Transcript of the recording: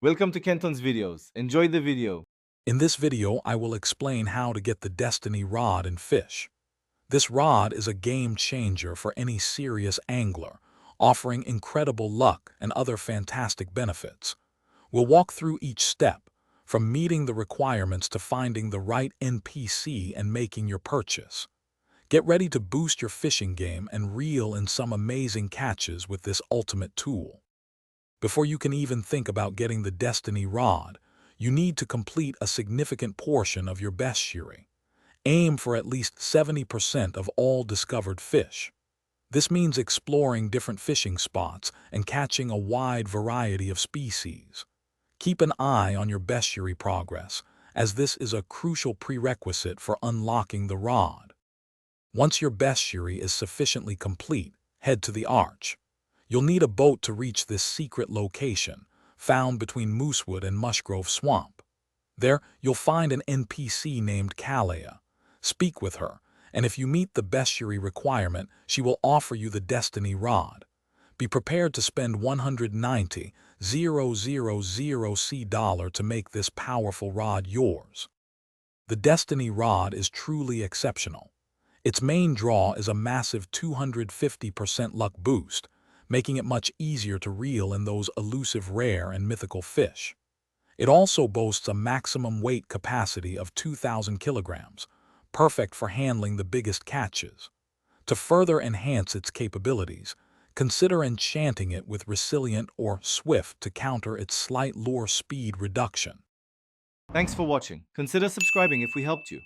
Welcome to Kenton's videos. Enjoy the video. In this video, I will explain how to get the Destiny Rod in fish. This rod is a game changer for any serious angler, offering incredible luck and other fantastic benefits. We'll walk through each step, from meeting the requirements to finding the right NPC and making your purchase. Get ready to boost your fishing game and reel in some amazing catches with this ultimate tool. Before you can even think about getting the Destiny Rod, you need to complete a significant portion of your bestiary. Aim for at least 70% of all discovered fish. This means exploring different fishing spots and catching a wide variety of species. Keep an eye on your bestiary progress, as this is a crucial prerequisite for unlocking the rod. Once your bestiary is sufficiently complete, head to the arch. You'll need a boat to reach this secret location, found between Moosewood and Mushgrove Swamp. There, you'll find an NPC named Kalea. Speak with her, and if you meet the bestiary requirement, she will offer you the Destiny Rod. Be prepared to spend 190,000 C$ to make this powerful rod yours. The Destiny Rod is truly exceptional. Its main draw is a massive 250% luck boost, making it much easier to reel in those elusive rare and mythical fish. It also boasts a maximum weight capacity of 2,000 kilograms, perfect for handling the biggest catches. To further enhance its capabilities, consider enchanting it with resilient or swift to counter its slight lure speed reduction. Thanks for watching. Consider subscribing if we helped you.